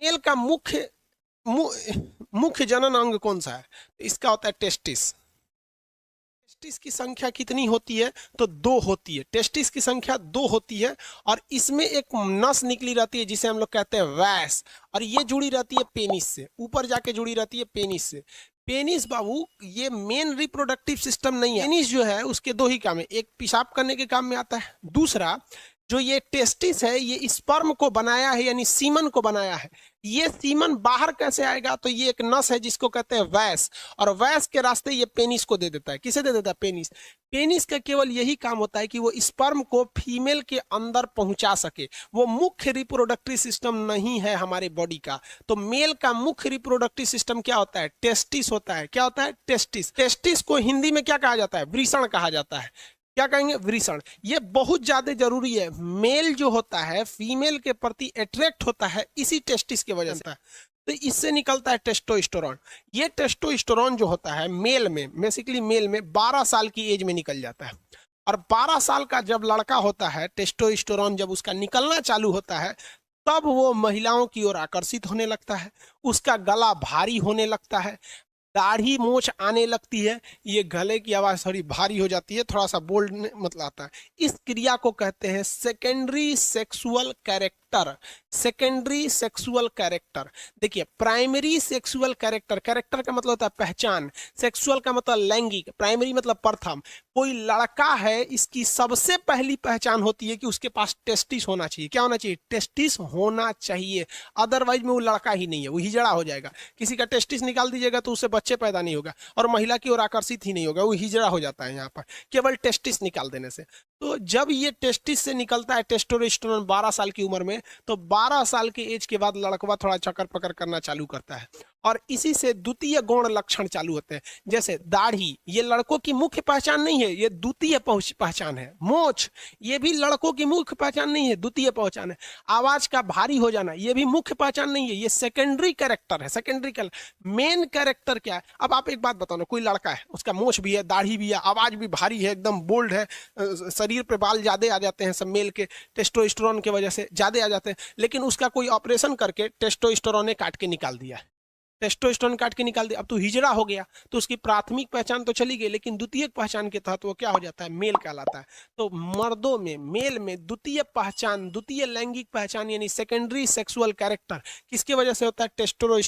Mail का मुख्य जनन अंग कौन सा है? तो इसका होता है टेस्टिस। टेस्टिस की संख्या कितनी होती है? तो 2 होती है। टेस्टिस की संख्या 2 होती है और इसमें एक नस निकली रहती है जिसे हम लोग कहते हैं वैस, और ये जुड़ी रहती है पेनिस से, ऊपर जाके जुड़ी रहती है पेनिस से। पेनिस बाबू ये मेन रिप्रोडक्टिव सिस्टम नहीं है। पेनिस जो है उसके 2 ही काम है, एक पेशाब करने के काम में आता है, दूसरा जो ये टेस्टिस है ये स्पर्म को बनाया है, यानी सीमन को बनाया है। ये सीमन बाहर कैसे आएगा? तो ये एक नस है जिसको कहते हैं वैस, और वैस के रास्ते ये पेनिस को दे देता है। किसे दे देता है? पेनिस। पेनिस का केवल यही काम होता है कि वो स्पर्म को फीमेल के अंदर पहुंचा सके। वो मुख्य रिप्रोडक्टिव सिस्टम नहीं है हमारे बॉडी का। तो मेल का मुख्य रिप्रोडक्टिव सिस्टम क्या होता है? टेस्टिस होता है। क्या होता है? टेस्टिस। टेस्टिस को हिंदी में क्या कहा जाता है? वृषण कहा जाता है। क्या कहेंगे? वृषण। ये बहुत ज्यादा जरूरी है। मेल जो होता है फीमेल के प्रति अट्रैक्ट होता है इसी टेस्टिस की वजह से। तो इससे निकलता है टेस्टोस्टेरोन। ये टेस्टोस्टेरोन जो होता है मेल में, बेसिकली मेल में 12 साल की एज में निकल जाता है। और 12 साल का जब लड़का होता है, टेस्टोस्टेरोन जब उसका निकलना चालू होता है, तब वो महिलाओं की ओर आकर्षित होने लगता है। उसका गला भारी होने लगता है, दाढ़ी मूछ आने लगती है, ये गले की आवाज थोड़ी भारी हो जाती है, थोड़ा सा बोल्ड मतलब आता है। इस क्रिया को कहते हैं secondary sexual character. Secondary sexual character. देखिए, प्राइमरी सेक्सुअल कैरेक्टर, कैरेक्टर का मतलब होता है पहचान, सेक्सुअल का मतलब लैंगिक, प्राइमरी मतलब प्रथम। कोई लड़का है, इसकी सबसे पहली पहचान होती है कि उसके पास टेस्टिस होना चाहिए। क्या होना चाहिए? टेस्टिस होना चाहिए। अदरवाइज में वो लड़का ही नहीं है, वो हिजड़ा हो जाएगा। किसी का टेस्टिस निकाल दीजिएगा तो उससे बच्चे पैदा नहीं होगा और महिला की ओर आकर्षित ही नहीं होगा, वो हिजड़ा हो जाता है यहाँ पर केवल टेस्टिस निकाल देने से। तो जब ये टेस्टिस से निकलता है टेस्टोस्टेरोन 12 साल की उम्र में, तो 12 साल के एज के बाद लड़कवा थोड़ा चक्कर पकड़ करना चालू करता है, और इसी से द्वितीय गौण लक्षण चालू होते हैं। जैसे दाढ़ी, ये लड़कों की मुख्य पहचान नहीं है, ये द्वितीय पहचान है। मोछ, ये भी लड़कों की मुख्य पहचान नहीं है, द्वितीय पहचान है। आवाज का भारी हो जाना, ये भी मुख्य पहचान नहीं है, ये सेकेंडरी कैरेक्टर है। Secondary character. मेन कैरेक्टर क्या है? अब आप एक बात बताओ ना, कोई लड़का है, उसका मोछ भी है, दाढ़ी भी है, आवाज भी भारी है, एकदम बोल्ड है, शरीर पे बाल ज्यादा आ जाते हैं, सब मेल के टेस्टोस्टेरोन की वजह से ज्यादा आ जाते हैं, लेकिन उसका कोई ऑपरेशन करके टेस्टोस्टेरोन ने काट के निकाल दिया, टेस्टोस्टेरोन काट के निकाल दिया, अब तो हिजड़ा हो गया। तो उसकी प्राथमिक पहचान तो चली गई, लेकिन द्वितीय पहचान के तहत वो क्या हो जाता है? मेल कहलाता है। तो मर्दों में, मेल में द्वितीय पहचान, द्वितीय लैंगिक पहचान यानी सेकेंडरी सेक्सुअल कैरेक्टर किसकी वजह से होता है? टेस्टोस्टेरोन